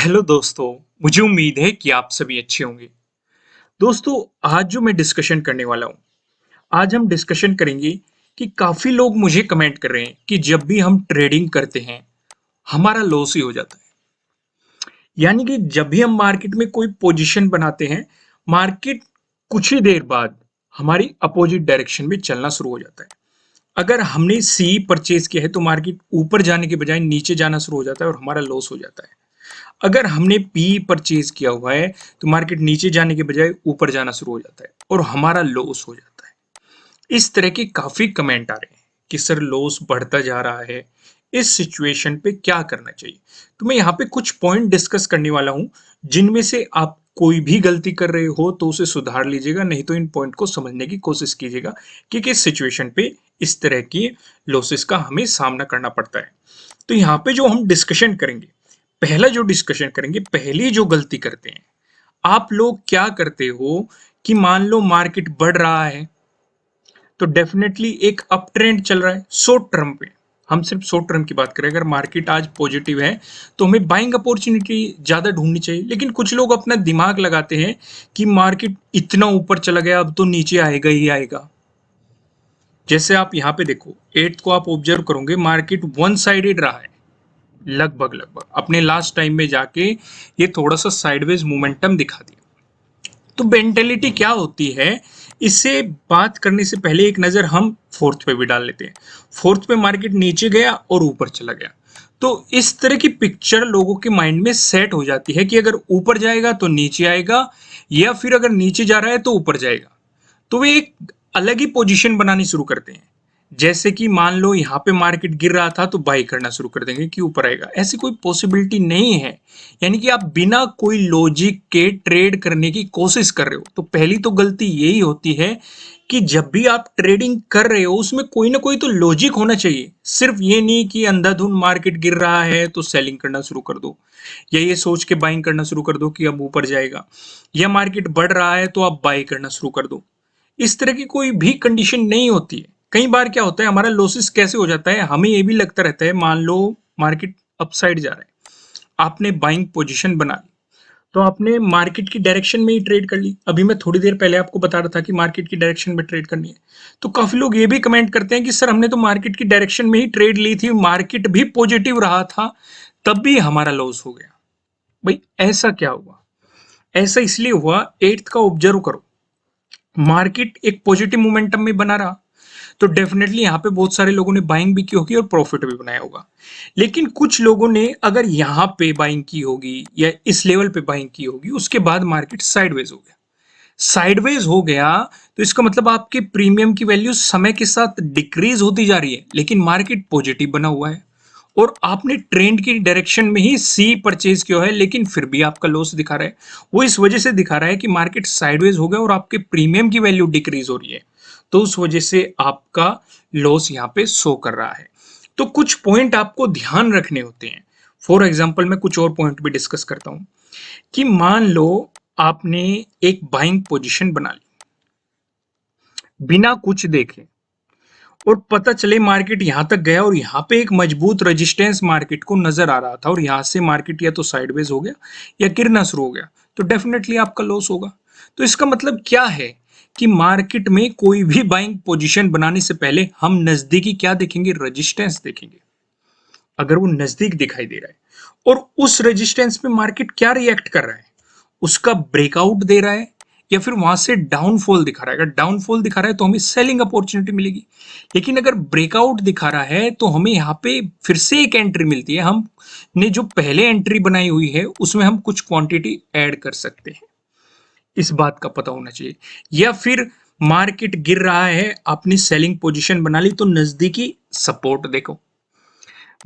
Hello दोस्तों। मुझे उम्मीद है कि आप सभी अच्छे होंगे। दोस्तों, आज जो मैं डिस्कशन करने वाला हूँ, आज हम डिस्कशन करेंगे कि काफ़ी लोग मुझे कमेंट कर रहे हैं कि जब भी हम ट्रेडिंग करते हैं, हमारा लॉस ही हो जाता है। यानी कि जब भी हम मार्केट में कोई पोजीशन बनाते हैं, मार्केट कुछ ही देर बाद हमारी अपोजिट डायरेक्शन में चलना शुरू हो जाता है। अगर हमने सी परचेज़ किया है, तो मार्केट ऊपर जाने के बजाय नीचे जाना शुरू हो जाता है और हमारा लॉस हो जाता है। अगर हमने पी परचेज किया हुआ है, तो मार्केट नीचे जाने के बजाय ऊपर जाना शुरू हो जाता है और हमारा लॉस हो जाता है। इस तरह के काफी कमेंट आ रहे हैं कि सर लॉस बढ़ता जा रहा है, इस सिचुएशन पे क्या करना चाहिए। तो मैं यहाँ पे कुछ पॉइंट डिस्कस करने वाला हूँ, जिनमें से आप कोई भी गलती कर रहे हो तो उसे सुधार लीजिएगा, नहीं तो इन पॉइंट को समझने की कोशिश कीजिएगा कि किस सिचुएशन पे इस तरह की लॉसेस का हमें सामना करना पड़ता है। तो यहाँ पे जो हम डिस्कशन करेंगे, पहला जो डिस्कशन करेंगे, पहली जो गलती करते हैं, आप लोग क्या करते हो कि मान लो मार्केट बढ़ रहा है, तो डेफिनेटली एक अप ट्रेंड चल रहा है शॉर्ट टर्म पे। हम सिर्फ शॉर्ट टर्म की बात करें, अगर मार्केट आज पॉजिटिव है तो हमें बाइंग अपॉर्चुनिटी ज्यादा ढूंढनी चाहिए। लेकिन कुछ लोग अपना दिमाग लगाते हैं कि मार्केट इतना ऊपर चला गया, अब तो नीचे आएगा ही आएगा। जैसे आप यहाँ पे देखो, एट्थ को आप ऑब्जर्व करोगे, मार्केट वन साइडेड रहा है लगभग लगभग अपने लास्ट टाइम में जाके। ये थोड़ा सा साइडवेज मोमेंटम दिखा दिया। तो मेंटेलिटी क्या होती है, इससे बात करने से पहले एक नजर हम फोर्थ पे भी डाल लेते हैं। फोर्थ पे मार्केट नीचे गया और ऊपर चला गया। तो इस तरह की पिक्चर लोगों के माइंड में सेट हो जाती है कि अगर ऊपर जाएगा तो नीचे आएगा, या फिर अगर नीचे जा रहा है तो ऊपर जाएगा। तो वे एक अलग ही पोजीशन बनानी शुरू करते हैं। जैसे कि मान लो यहाँ पे मार्केट गिर रहा था तो बाई करना शुरू कर देंगे कि ऊपर आएगा। ऐसी कोई पॉसिबिलिटी नहीं है। यानी कि आप बिना कोई लॉजिक के ट्रेड करने की कोशिश कर रहे हो। तो पहली तो गलती यही होती है कि जब भी आप ट्रेडिंग कर रहे हो, उसमें कोई ना कोई तो लॉजिक होना चाहिए। सिर्फ ये नहीं कि अंधाधुंध मार्केट गिर रहा है तो सेलिंग करना शुरू कर दो, या ये सोच के बाइंग करना शुरू कर दो कि अब ऊपर जाएगा, या मार्केट बढ़ रहा है तो आप बाई करना शुरू कर दो। इस तरह की कोई भी कंडीशन नहीं होती है। कई बार क्या होता है, हमारा लॉसेस कैसे हो जाता है, हमें ये भी लगता रहता है, मान लो मार्केट अपसाइड जा रहा है, आपने बाइंग पोजीशन बना ली, तो आपने मार्केट की डायरेक्शन में ही ट्रेड कर ली। अभी मैं थोड़ी देर पहले आपको बता रहा था कि मार्केट की डायरेक्शन में ट्रेड करनी है। तो काफी लोग ये भी कमेंट करते हैं कि सर हमने तो मार्केट की डायरेक्शन में ही ट्रेड ली थी, मार्केट भी पॉजिटिव रहा था, तब भी हमारा लॉस हो गया। भाई ऐसा क्या हुआ? ऐसा इसलिए हुआ, एट्थ का ऑब्जर्व करो, मार्केट एक पॉजिटिव मोमेंटम में बना रहा, तो डेफिनेटली यहाँ पे बहुत सारे लोगों ने बाइंग भी की होगी और प्रॉफिट भी बनाया होगा। लेकिन कुछ लोगों ने अगर यहाँ पे बाइंग की होगी या इस लेवल पे बाइंग की होगी, उसके बाद मार्केट साइडवेज हो गया। साइडवेज हो गया तो इसका मतलब आपके प्रीमियम की वैल्यू समय के साथ डिक्रीज होती जा रही है, लेकिन मार्केट पॉजिटिव बना हुआ है और आपने ट्रेंड की डायरेक्शन में ही सी परचेज किया है, लेकिन फिर भी आपका लॉस दिखा रहा है। वो इस वजह से दिखा रहा है कि मार्केट साइडवेज हो गया और आपके प्रीमियम की वैल्यू डिक्रीज हो रही है, तो उस वजह से आपका लॉस यहाँ पे शो कर रहा है। तो कुछ पॉइंट आपको ध्यान रखने होते हैं। फॉर एग्जाम्पल मैं कुछ और पॉइंट भी डिस्कस करता हूं कि मान लो आपने एक बाइंग पोजीशन बना ली बिना कुछ देखे, और पता चले मार्केट यहां तक गया और यहां पे एक मजबूत रेजिस्टेंस मार्केट को नजर आ रहा था, और यहां से मार्केट या तो साइडवेज हो गया या गिरना शुरू हो गया, तो डेफिनेटली आपका लॉस होगा। तो इसका मतलब क्या है कि मार्केट में कोई भी बाइंग पोजीशन बनाने से पहले हम नजदीकी क्या देखेंगे, रेजिस्टेंस देखेंगे। अगर वो नजदीक दिखाई दे रहा है और उस रेजिस्टेंस पे मार्केट क्या रिएक्ट कर रहा है, उसका ब्रेकआउट दे रहा है या फिर वहां से डाउनफॉल दिखा रहा है। अगर डाउनफॉल दिखा रहा है तो हमें सेलिंग अपॉर्चुनिटी मिलेगी। लेकिन अगर ब्रेकआउट दिखा रहा है तो हमें यहाँ पे फिर से एक एंट्री मिलती है। हमने जो पहले एंट्री बनाई हुई है उसमें हम कुछ क्वांटिटी ऐड कर सकते हैं, इस बात का पता होना चाहिए। या फिर मार्केट गिर रहा है, आपने सेलिंग पोजीशन बना ली, तो नजदीकी सपोर्ट देखो।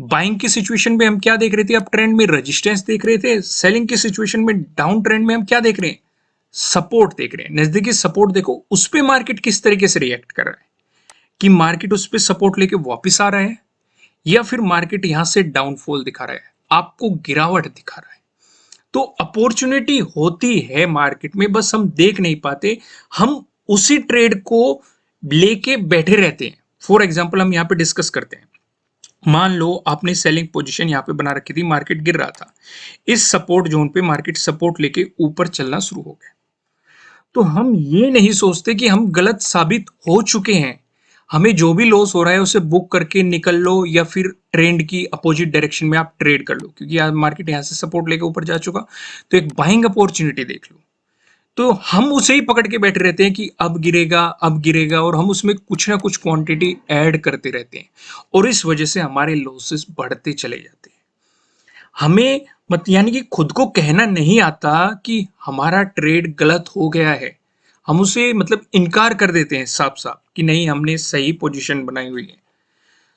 बाइंग की सिचुएशन में हम क्या देख रहे थे, अप ट्रेंड में रेजिस्टेंस देख रहे थे। सेलिंग की सिचुएशन में डाउन ट्रेंड में हम क्या देख रहे हैं, सपोर्ट देख रहे हैं। नजदीकी सपोर्ट देखो, उस पे मार्केट किस तरीके से रिएक्ट कर रहा है, कि मार्केट उस पे सपोर्ट लेके वापस आ रहा है या फिर मार्केट यहां से डाउनफॉल दिखा रहा है, आपको गिरावट दिखा रहा है। तो अपॉर्चुनिटी होती है मार्केट में, बस हम देख नहीं पाते। हम उसी ट्रेड को लेके बैठे रहते हैं। फॉर एग्जाम्पल हम यहां पे डिस्कस करते हैं, मान लो आपने सेलिंग पोजीशन यहाँ पे बना रखी थी, मार्केट गिर रहा था, इस सपोर्ट जोन पे मार्केट सपोर्ट लेके ऊपर चलना शुरू हो गया। तो हम ये नहीं सोचते कि हम गलत साबित हो चुके हैं। हमें जो भी लॉस हो रहा है उसे बुक करके निकल लो या फिर ट्रेंड की अपोजिट डायरेक्शन में आप ट्रेड कर लो, क्योंकि आज मार्केट यहाँ से सपोर्ट लेके ऊपर जा चुका, तो एक बाइंग अपॉर्चुनिटी देख लो। तो हम उसे ही पकड़ के बैठे रहते हैं कि अब गिरेगा, अब गिरेगा, और हम उसमें कुछ ना कुछ क्वांटिटी ऐड करते रहते हैं, और इस वजह से हमारे लॉसेस बढ़ते चले जाते हैं। हमें यानी कि खुद को कहना नहीं आता कि हमारा ट्रेड गलत हो गया है। हम उसे इनकार कर देते हैं साफ-साफ कि नहीं, हमने सही पोजीशन बनाई हुई है।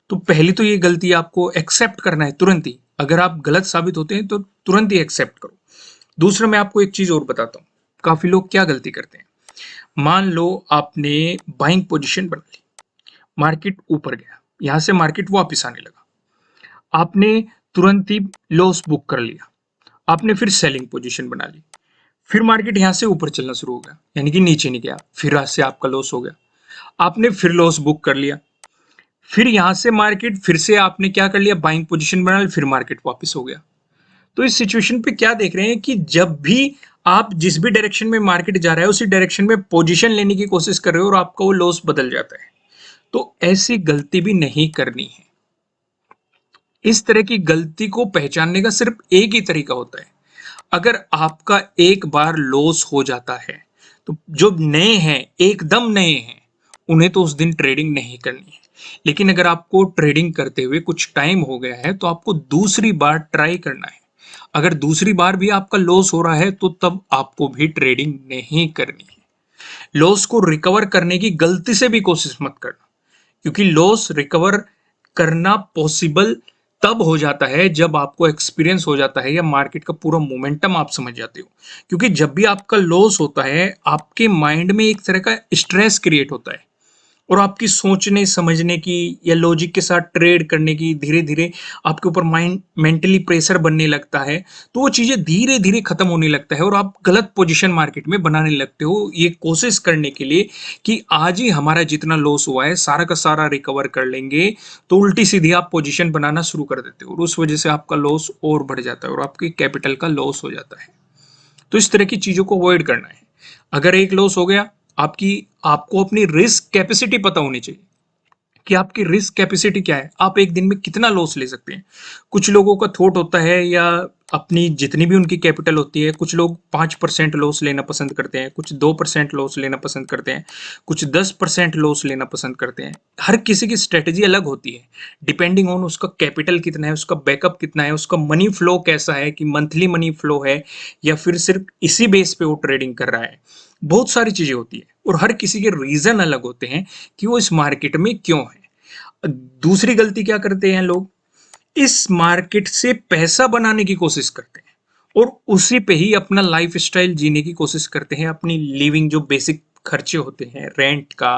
तो पहली तो ये गलती आपको एक्सेप्ट करना है तुरंत ही। अगर आप गलत साबित होते हैं तो तुरंत ही एक्सेप्ट करो। दूसरा मैं आपको एक चीज़ और बताता हूँ, काफ़ी लोग क्या गलती करते हैं। मान लो आपने बाइंग पोजीशन बना ली, मार्केट ऊपर गया, यहाँ से मार्केट वापस आने लगा। आपने तुरंत ही लॉस बुक कर लिया। आपने फिर सेलिंग पोजीशन बना ली, फिर मार्केट यहाँ से ऊपर चलना शुरू हो गया, यानी कि नीचे नहीं गया, फिर आज से आपका लॉस हो गया। आपने फिर लॉस बुक कर लिया, फिर यहाँ से मार्केट फिर से आपने क्या कर लिया, बाइंग पोजीशन बना ली, फिर मार्केट वापस हो गया। तो इस सिचुएशन पे क्या देख रहे हैं कि जब भी आप जिस भी डायरेक्शन में मार्केट जा रहा है उसी डायरेक्शन में पोजीशन लेने की कोशिश कर रहे हो और आपका वो लॉस बदल जाता है। तो ऐसी गलती भी नहीं करनी है। इस तरह की गलती को पहचानने का सिर्फ एक ही तरीका होता है। अगर आपका एक बार लॉस हो जाता है तो जो नए हैं, एकदम नए हैं, उन्हें तो उस दिन ट्रेडिंग नहीं करनी है। लेकिन अगर आपको ट्रेडिंग करते हुए कुछ टाइम हो गया है तो आपको दूसरी बार ट्राई करना है। अगर दूसरी बार भी आपका लॉस हो रहा है तो तब आपको भी ट्रेडिंग नहीं करनी है। लॉस को रिकवर करने की गलती से भी कोशिश मत करना, क्योंकि लॉस रिकवर करना पॉसिबल तब हो जाता है जब आपको एक्सपीरियंस हो जाता है या मार्केट का पूरा मोमेंटम आप समझ जाते हो। क्योंकि जब भी आपका लॉस होता है आपके माइंड में एक तरह का स्ट्रेस क्रिएट होता है, और आपकी सोचने समझने की या लॉजिक के साथ ट्रेड करने की धीरे धीरे आपके ऊपर माइंड मेंटली प्रेशर बनने लगता है। तो वो चीजें धीरे धीरे खत्म होने लगता है और आप गलत पोजीशन मार्केट में बनाने लगते हो, ये कोशिश करने के लिए कि आज ही हमारा जितना लॉस हुआ है सारा का सारा रिकवर कर लेंगे। तो उल्टी सीधी आप पोजीशन बनाना शुरू कर देते हो और उस वजह से आपका लॉस और बढ़ जाता है और आपके कैपिटल का लॉस हो जाता है। तो इस तरह की चीजों को अवॉइड करना है। अगर एक लॉस हो गया, आपकी आपको अपनी रिस्क कैपेसिटी पता होनी चाहिए कि आपकी रिस्क कैपेसिटी क्या है, आप एक दिन में कितना लॉस ले सकते हैं। कुछ लोगों का थॉट होता है या अपनी जितनी भी उनकी कैपिटल होती है, कुछ लोग 5% लॉस लेना पसंद करते हैं, कुछ 2% लॉस लेना पसंद करते हैं, कुछ 10% लॉस लेना पसंद करते हैं। हर किसी की स्ट्रेटेजी अलग होती है, डिपेंडिंग ऑन उसका कैपिटल कितना है, उसका बैकअप कितना है, उसका मनी फ्लो कैसा है, कि मंथली मनी फ्लो है या फिर सिर्फ इसी बेस पे वो ट्रेडिंग कर रहा है। बहुत सारी चीजें होती है और हर किसी के रीजन अलग होते हैं कि वो इस मार्केट में क्यों है। दूसरी गलती क्या करते हैं लोग, इस मार्केट से पैसा बनाने की कोशिश करते हैं और उसी पे ही अपना लाइफ स्टाइल जीने की कोशिश करते हैं। अपनी लिविंग जो बेसिक खर्चे होते हैं, रेंट का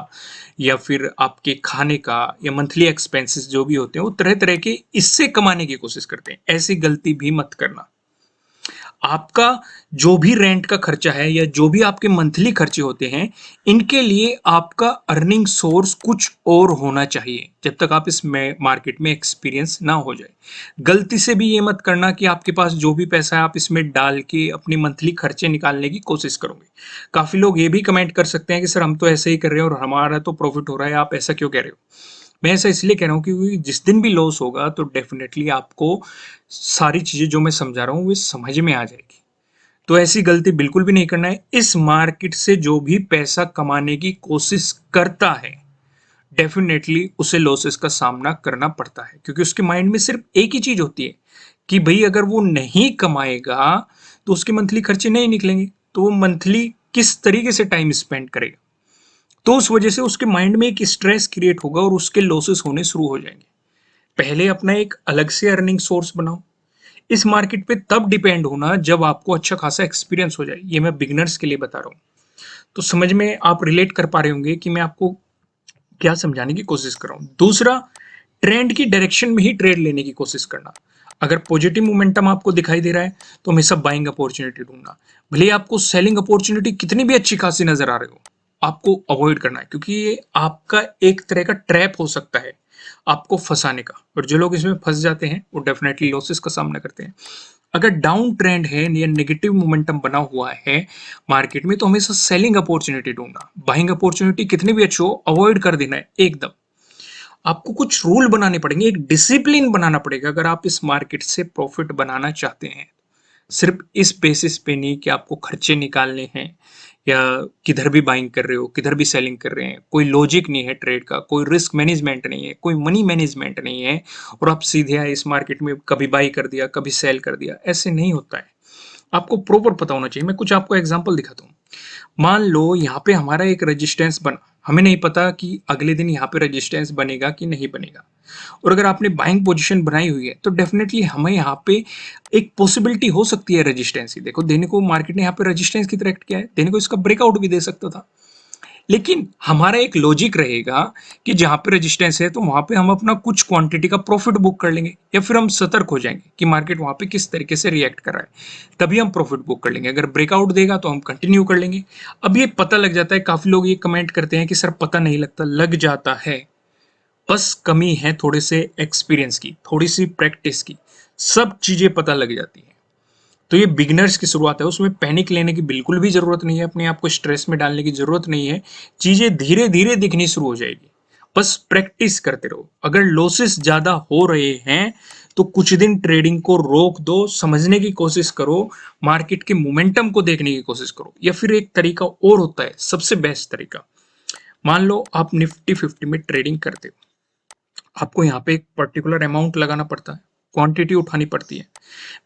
या फिर आपके खाने का या मंथली एक्सपेंसेस जो भी होते हैं, वो तरह तरह के इससे कमाने की कोशिश करते हैं। ऐसी गलती भी मत करना। आपका जो भी रेंट का खर्चा है या जो भी आपके मंथली खर्चे होते हैं, इनके लिए आपका अर्निंग सोर्स कुछ और होना चाहिए जब तक आप इस मार्केट में एक्सपीरियंस ना हो जाए। गलती से भी ये मत करना कि आपके पास जो भी पैसा है आप इसमें डाल के अपनी मंथली खर्चे निकालने की कोशिश करोगे। काफ़ी लोग ये भी कमेंट कर सकते हैं कि सर हम तो ऐसे ही कर रहे हैं और हमारा तो प्रॉफिट हो रहा है, आप ऐसा क्यों कह रहे हो। मैं ऐसा इसलिए कह रहा हूँ क्योंकि जिस दिन भी लॉस होगा तो डेफिनेटली आपको सारी चीज़ें जो मैं समझा रहा हूँ वो समझ में आ जाएगी। तो ऐसी गलती बिल्कुल भी नहीं करना है। इस मार्केट से जो भी पैसा कमाने की कोशिश करता है डेफिनेटली उसे लॉसेस का सामना करना पड़ता है, क्योंकि उसके माइंड में सिर्फ एक ही चीज होती है कि भाई अगर वो नहीं कमाएगा तो उसके मंथली खर्चे नहीं निकलेंगे, तो वो मंथली किस तरीके से टाइम स्पेंड करेगा। तो उस वजह से उसके माइंड में एक स्ट्रेस क्रिएट होगा और उसके लॉसेस होने शुरू हो जाएंगे। पहले अपना एक अलग से अर्निंग सोर्स बनाओ। इस मार्केट पे तब डिपेंड होना जब आपको अच्छा खासा एक्सपीरियंस हो जाए। ये मैं बिगिनर्स के लिए बता रहा हूँ। तो समझ में आप रिलेट कर पा रहे होंगे कि मैं आपको क्या समझाने की कोशिश कर रहा हूँ। दूसरा, ट्रेंड की डायरेक्शन में ही ट्रेड लेने की कोशिश करना। अगर पॉजिटिव मोमेंटम आपको दिखाई दे रहा है तो हमेशा बाइंग अपॉर्चुनिटी ढूंढना। भले आपको सेलिंग अपॉर्चुनिटी कितनी भी अच्छी खासी नजर आ रही हो, आपको अवॉइड करना है, क्योंकि ये आपका एक तरह का ट्रैप हो सकता है। आपको फंसाने का, और जो लोग इसमें फंस जाते हैं वो डेफिनेटली लॉसेस का सामना करते हैं। अगर डाउन ट्रेंड है या नेगेटिव मोमेंटम बना हुआ है मार्केट में, तो हमेशा सेलिंग अपॉर्चुनिटी ढूंढना, बाइंग अपॉर्चुनिटी कितनी भी अच्छी हो अवॉइड कर देना है एकदम। आपको कुछ रूल बनाने पड़ेंगे, एक डिसिप्लिन बनाना पड़ेगा अगर आप इस मार्केट से प्रॉफिट बनाना चाहते हैं। सिर्फ इस बेसिस पे नहीं कि आपको खर्चे निकालने हैं या किधर भी बाइंग कर रहे हो किधर भी सेलिंग कर रहे हैं, कोई लॉजिक नहीं है ट्रेड का, कोई रिस्क मैनेजमेंट नहीं है, कोई मनी मैनेजमेंट नहीं है, और आप सीधे आए इस मार्केट में कभी बाई कर दिया कभी सेल कर दिया, ऐसे नहीं होता है। आपको प्रॉपर पता होना चाहिए। मैं कुछ आपको एग्जांपल दिखाता हूँ। मान लो यहाँ पे हमारा एक रेजिस्टेंस बना, हमें नहीं पता कि अगले दिन यहाँ पे रेजिस्टेंस बनेगा कि नहीं बनेगा, और अगर आपने बाइंग पोजीशन बनाई हुई है तो डेफिनेटली हमें यहाँ पे एक पॉसिबिलिटी हो सकती है रेजिस्टेंस की। देखो देने को मार्केट ने यहाँ पे रेजिस्टेंस की तरह एक्ट किया है, देने को इसका ब्रेकआउट भी दे सकता था, लेकिन हमारा एक लॉजिक रहेगा कि जहां पे रेजिस्टेंस है तो वहां पे हम अपना कुछ क्वांटिटी का प्रॉफिट बुक कर लेंगे, या फिर हम सतर्क हो जाएंगे कि मार्केट वहां पे किस तरीके से रिएक्ट कर रहा है, तभी हम प्रॉफिट बुक कर लेंगे। अगर ब्रेकआउट देगा तो हम कंटिन्यू कर लेंगे। अब ये पता लग जाता है, काफी लोग ये कमेंट करते हैं कि सर पता नहीं लगता, लग जाता है, बस कमी है थोड़े से एक्सपीरियंस की, थोड़ी सी प्रैक्टिस की, सब चीजें पता लग जाती है। तो ये बिगिनर्स की शुरुआत है, उसमें पैनिक लेने की बिल्कुल भी जरूरत नहीं है, अपने आप को स्ट्रेस में डालने की जरूरत नहीं है। चीजें धीरे धीरे दिखनी शुरू हो जाएगी, बस प्रैक्टिस करते रहो। अगर लॉसेस ज्यादा हो रहे हैं तो कुछ दिन ट्रेडिंग को रोक दो, समझने की कोशिश करो, मार्केट के मोमेंटम को देखने की कोशिश करो। या फिर एक तरीका और होता है, सबसे बेस्ट तरीका, मान लो आप निफ्टी 50 में ट्रेडिंग करते हो, आपको यहाँ पे एक पर्टिकुलर अमाउंट लगाना पड़ता है, क्वांटिटी उठानी पड़ती है।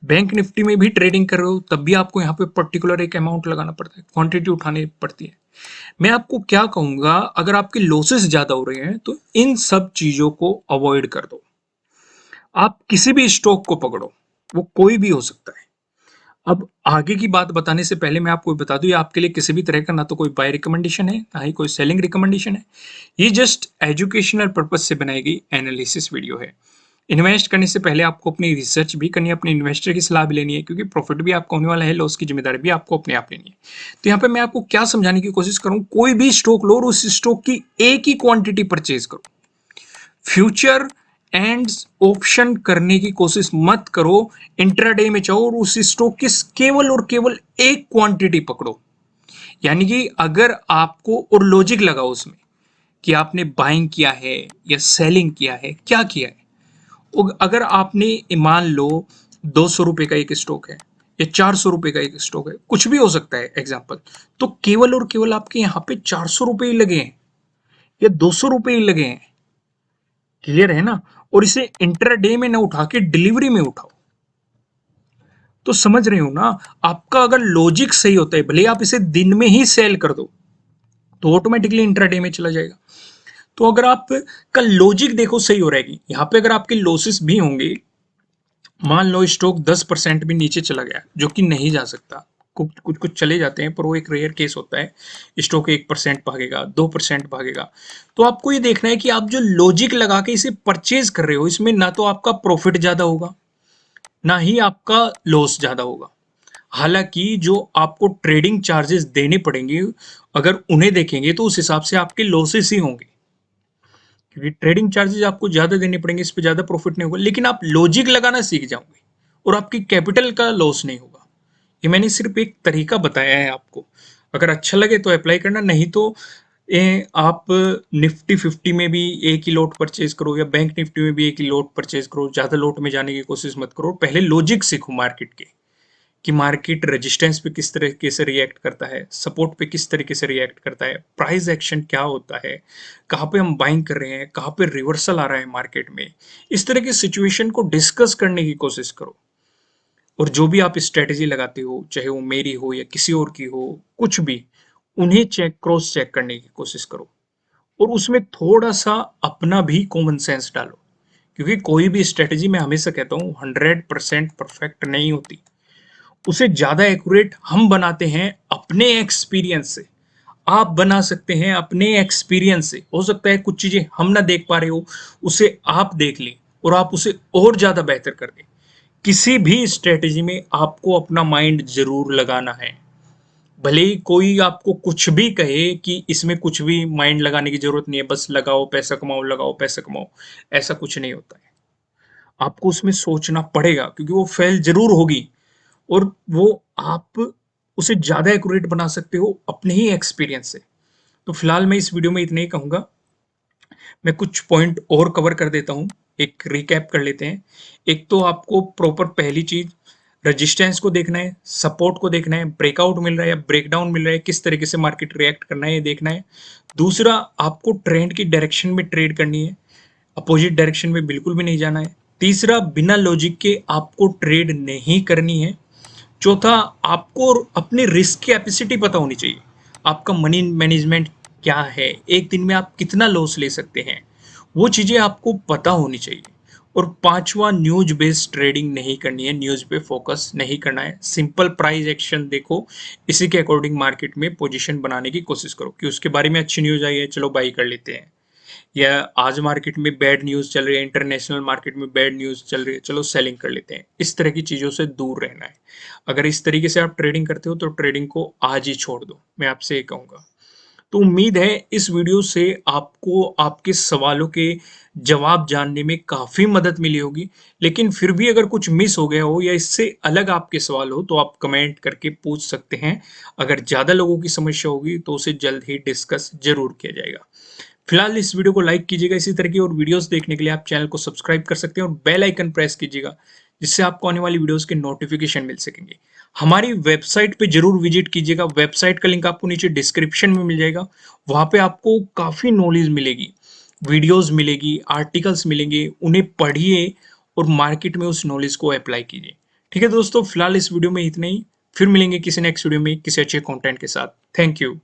बैंक निफ्टी में भी ट्रेडिंग कर रहे हो तब भी आपको यहाँ पे पर्टिकुलर एक अमाउंट लगाना पड़ता है, क्वांटिटी उठानी पड़ती है। मैं आपको क्या कहूंगा, अगर आपके लॉसेस ज्यादा हो रहे हैं तो इन सब चीजों को अवॉइड कर दो। आप किसी भी स्टॉक को पकड़ो, वो कोई भी हो सकता है। अब आगे की बात बताने से पहले मैं आपको बता दूं, ये आपके लिए किसी भी तरह का ना तो कोई बाय रिकमेंडेशन है ना ही कोई सेलिंग रिकमेंडेशन है। ये जस्ट एजुकेशनल पर्पज से बनाई गई एनालिसिस वीडियो है। इन्वेस्ट करने से पहले आपको अपनी रिसर्च भी करनी है, अपने इन्वेस्टर की सलाह भी लेनी है, क्योंकि प्रॉफिट भी आपको होने वाला है, लॉस की जिम्मेदारी भी आपको अपने आप लेनी है। तो यहाँ पे मैं आपको क्या समझाने की कोशिश करूँ, कोई भी स्टॉक लो और उस स्टॉक की एक ही क्वांटिटी परचेज करो। फ्यूचर एंड ऑप्शन करने की कोशिश मत करो, इंट्राडे में चाहो और उस स्टॉक की केवल और केवल एक क्वांटिटी पकड़ो। यानी कि अगर आपको और लॉजिक लगाओ उसमें कि आपने बाइंग किया है या सेलिंग किया है, क्या किया है। अगर आपने मान लो 200 रुपए का एक स्टॉक है या 400 रुपए का एक स्टॉक है, कुछ भी हो सकता है एग्जाम्पल, तो केवल और केवल आपके यहाँ पे 400 रुपए ही लगे हैं या 200 रुपए ही लगे हैं, क्लियर है ना। और इसे इंटरडे में ना उठा के डिलीवरी में उठाओ। तो समझ रहे हो ना, आपका अगर लॉजिक सही होता है, भले आप इसे दिन में ही सेल कर दो तो ऑटोमेटिकली इंट्राडे में चला जाएगा। तो अगर आप का लॉजिक देखो सही हो रहेगी, यहाँ पे अगर आपके लॉसेस भी होंगे, मान लो स्टॉक 10% भी नीचे चला गया, जो कि नहीं जा सकता, कुछ कुछ कुछ चले जाते हैं पर वो एक रेयर केस होता है, स्टॉक 1% भागेगा 2% भागेगा। तो आपको ये देखना है कि आप जो लॉजिक लगा के इसे परचेज कर रहे हो, इसमें ना तो आपका प्रॉफिट ज्यादा होगा ना ही आपका लॉस ज्यादा होगा। हालांकि जो आपको ट्रेडिंग चार्जेस देने पड़ेंगे, अगर उन्हें देखेंगे तो उस हिसाब से आपके लॉसेस ही होंगे, क्योंकि ट्रेडिंग चार्जेस आपको ज्यादा देने पड़ेंगे, इस पे ज्यादा प्रॉफिट नहीं होगा, लेकिन आप लॉजिक लगाना सीख जाओगे और आपकी कैपिटल का लॉस नहीं होगा। ये मैंने सिर्फ एक तरीका बताया है आपको, अगर अच्छा लगे तो अप्लाई करना, नहीं तो आप निफ्टी 50 में भी एक ही लॉट परचेज करो या बैंक निफ्टी में भी एक ही लॉट परचेज करो, ज्यादा लॉट में जाने की कोशिश मत करो। पहले लॉजिक सीखो मार्केट के, कि मार्केट रेजिस्टेंस पे किस तरीके से रिएक्ट करता है, सपोर्ट पे किस तरीके से रिएक्ट करता है, प्राइस एक्शन क्या होता है, कहाँ पे हम बाइंग कर रहे हैं, कहाँ पे रिवर्सल आ रहा है मार्केट में। इस तरह की सिचुएशन को डिस्कस करने की कोशिश करो। और जो भी आप स्ट्रेटेजी लगाते हो, चाहे वो मेरी हो या किसी और की हो, कुछ भी, उन्हें क्रॉस चेक करने की कोशिश करो और उसमें थोड़ा सा अपना भी कॉमन सेंस डालो, क्योंकि कोई भी स्ट्रेटेजी, मैं हमेशा कहता हूँ, 100% परफेक्ट नहीं होती। उसे ज्यादा एक्यूरेट हम बनाते हैं अपने एक्सपीरियंस से। आप बना सकते हैं अपने एक्सपीरियंस से, हो सकता है कुछ चीजें हम ना देख पा रहे हो, उसे आप देख लें और आप उसे और ज्यादा बेहतर कर दें। किसी भी स्ट्रेटेजी में आपको अपना माइंड जरूर लगाना है, भले ही कोई आपको कुछ भी कहे कि इसमें कुछ भी माइंड लगाने की जरूरत नहीं है, बस लगाओ पैसा कमाओ, लगाओ पैसा कमाओ, ऐसा कुछ नहीं होता है। आपको उसमें सोचना पड़ेगा क्योंकि वो फेल जरूर होगी, और वो आप उसे ज्यादा एक्यूरेट बना सकते हो अपने ही एक्सपीरियंस से। तो फिलहाल मैं इस वीडियो में इतना ही कहूंगा। मैं कुछ पॉइंट और कवर कर देता हूँ, एक रिकैप कर लेते हैं। एक तो आपको प्रॉपर पहली चीज रेजिस्टेंस को देखना है, सपोर्ट को देखना है, ब्रेकआउट मिल रहा है या ब्रेकडाउन मिल रहा है, किस तरीके से मार्केट रिएक्ट करना है ये देखना है। दूसरा, आपको ट्रेंड की डायरेक्शन में ट्रेड करनी है, अपोजिट डायरेक्शन में बिल्कुल भी नहीं जाना है। तीसरा, बिना लॉजिक के आपको ट्रेड नहीं करनी है। चौथा, आपको अपनी रिस्क कैपेसिटी पता होनी चाहिए, आपका मनी मैनेजमेंट क्या है, एक दिन में आप कितना लॉस ले सकते हैं, वो चीजें आपको पता होनी चाहिए। और पांचवा, न्यूज बेस्ड ट्रेडिंग नहीं करनी है, न्यूज पे फोकस नहीं करना है, सिंपल प्राइस एक्शन देखो, इसी के अकॉर्डिंग मार्केट में पोजीशन बनाने की कोशिश करो कि उसके बारे में अच्छी न्यूज आई है, चलो बाई कर लेते हैं, या आज मार्केट में बैड न्यूज चल रही है, इंटरनेशनल मार्केट में बैड न्यूज चल रही है, चलो सेलिंग कर लेते हैं। इस तरह की चीजों से दूर रहना है। अगर इस तरीके से आप ट्रेडिंग करते हो तो ट्रेडिंग को आज ही छोड़ दो, मैं आपसे ये कहूंगा। तो उम्मीद है इस वीडियो से आपको आपके सवालों के जवाब जानने में काफी मदद मिली होगी। लेकिन फिर भी अगर कुछ मिस हो गया हो या इससे अलग आपके सवाल हो तो आप कमेंट करके पूछ सकते हैं। अगर ज्यादा लोगों की समस्या होगी तो उसे जल्द ही डिस्कस जरूर किया जाएगा। फिलहाल इस वीडियो को लाइक कीजिएगा, इसी तरह की और वीडियोस देखने के लिए आप चैनल को सब्सक्राइब कर सकते हैं और बेल आइकन प्रेस कीजिएगा, जिससे आपको आने वाली वीडियोस के नोटिफिकेशन मिल सकेंगे। हमारी वेबसाइट पे जरूर विजिट कीजिएगा, वेबसाइट का लिंक आपको नीचे डिस्क्रिप्शन में मिल जाएगा। वहां पे आपको काफी नॉलेज मिलेगी, वीडियोस मिलेगी, आर्टिकल्स मिलेंगे, उन्हें पढ़िए और मार्केट में उस नॉलेज को अप्लाई कीजिए। ठीक है दोस्तों, फिलहाल इस वीडियो में इतना ही। फिर मिलेंगे किसी नेक्स्ट वीडियो में किसी अच्छे कंटेंट के साथ। Thank you.